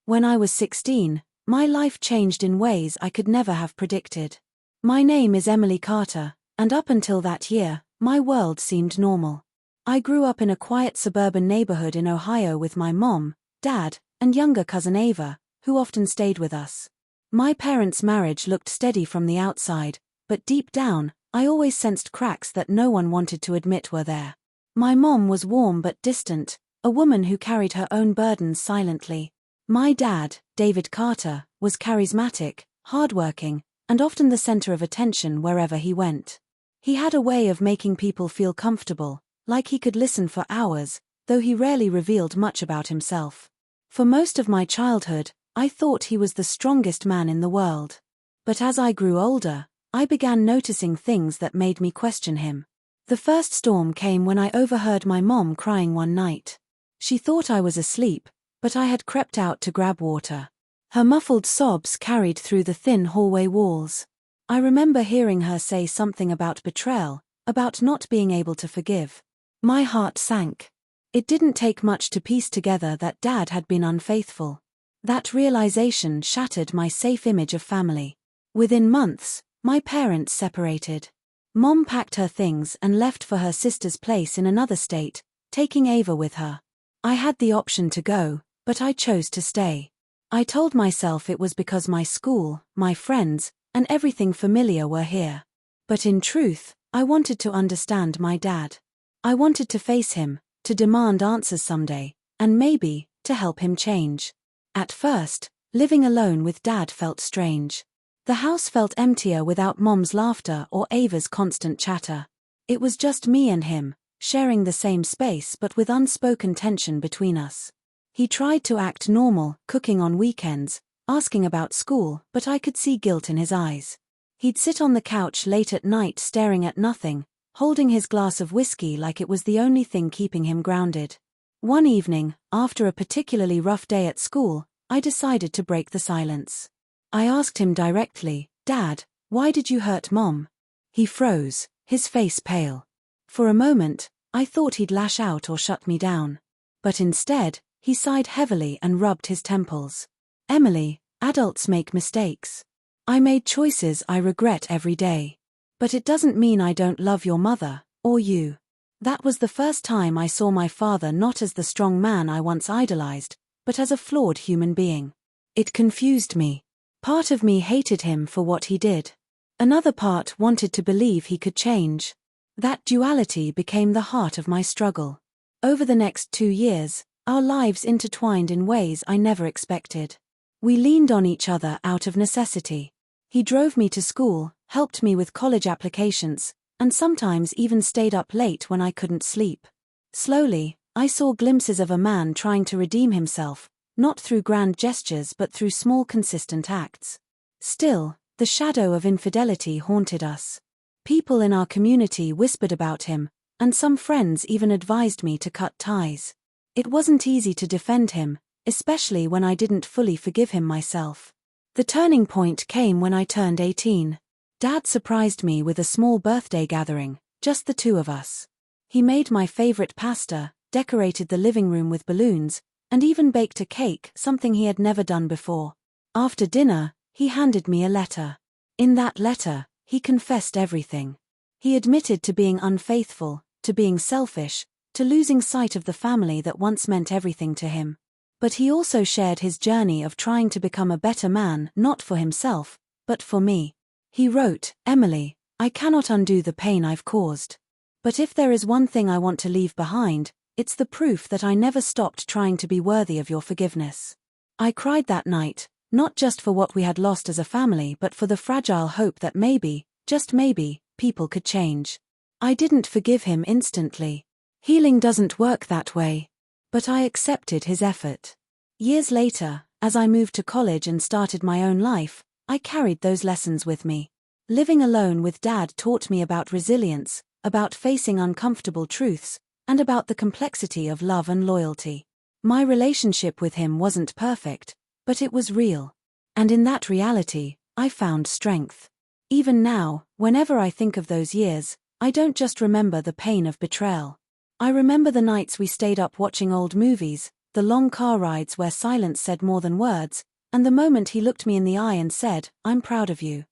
When I was 16, my life changed in ways I could never have predicted. My name is Emily Carter, and up until that year, my world seemed normal. I grew up in a quiet suburban neighborhood in Ohio with my mom, dad, and younger cousin Ava, who often stayed with us. My parents' marriage looked steady from the outside, but deep down, I always sensed cracks that no one wanted to admit were there. My mom was warm but distant, a woman who carried her own burdens silently. My dad, David Carter, was charismatic, hardworking, and often the center of attention wherever he went. He had a way of making people feel comfortable, like he could listen for hours, though he rarely revealed much about himself. For most of my childhood, I thought he was the strongest man in the world. But as I grew older, I began noticing things that made me question him. The first storm came when I overheard my mom crying one night. She thought I was asleep, but I had crept out to grab water. Her muffled sobs carried through the thin hallway walls. I remember hearing her say something about betrayal, about not being able to forgive. My heart sank. It didn't take much to piece together that Dad had been unfaithful. That realization shattered my safe image of family. Within months, my parents separated. Mom packed her things and left for her sister's place in another state, taking Ava with her. I had the option to go, but I chose to stay. I told myself it was because my school, my friends, and everything familiar were here. But in truth, I wanted to understand my dad. I wanted to face him, to demand answers someday, and maybe, to help him change. At first, living alone with Dad felt strange. The house felt emptier without Mom's laughter or Ava's constant chatter. It was just me and him, sharing the same space but with unspoken tension between us. He tried to act normal, cooking on weekends, asking about school, but I could see guilt in his eyes. He'd sit on the couch late at night staring at nothing, holding his glass of whiskey like it was the only thing keeping him grounded. One evening, after a particularly rough day at school, I decided to break the silence. I asked him directly, "Dad, why did you hurt Mom?" He froze, his face pale. For a moment, I thought he'd lash out or shut me down. But instead, he sighed heavily and rubbed his temples. "Emily, adults make mistakes. I made choices I regret every day. But it doesn't mean I don't love your mother, or you." That was the first time I saw my father not as the strong man I once idolized, but as a flawed human being. It confused me. Part of me hated him for what he did. Another part wanted to believe he could change. That duality became the heart of my struggle. Over the next 2 years, our lives intertwined in ways I never expected. We leaned on each other out of necessity. He drove me to school, helped me with college applications, and sometimes even stayed up late when I couldn't sleep. Slowly, I saw glimpses of a man trying to redeem himself, not through grand gestures but through small consistent acts. Still, the shadow of infidelity haunted us. People in our community whispered about him, and some friends even advised me to cut ties. It wasn't easy to defend him, especially when I didn't fully forgive him myself. The turning point came when I turned 18. Dad surprised me with a small birthday gathering, just the two of us. He made my favorite pasta, decorated the living room with balloons, and even baked a cake, something he had never done before. After dinner, he handed me a letter. In that letter, he confessed everything. He admitted to being unfaithful, to being selfish, to losing sight of the family that once meant everything to him. But he also shared his journey of trying to become a better man, not for himself, but for me. He wrote, "Emily, I cannot undo the pain I've caused. But if there is one thing I want to leave behind, it's the proof that I never stopped trying to be worthy of your forgiveness." I cried that night, not just for what we had lost as a family but for the fragile hope that maybe, just maybe, people could change. I didn't forgive him instantly. Healing doesn't work that way. But I accepted his effort. Years later, as I moved to college and started my own life, I carried those lessons with me. Living alone with Dad taught me about resilience, about facing uncomfortable truths, and about the complexity of love and loyalty. My relationship with him wasn't perfect, but it was real. And in that reality, I found strength. Even now, whenever I think of those years, I don't just remember the pain of betrayal. I remember the nights we stayed up watching old movies, the long car rides where silence said more than words, and the moment he looked me in the eye and said, "I'm proud of you."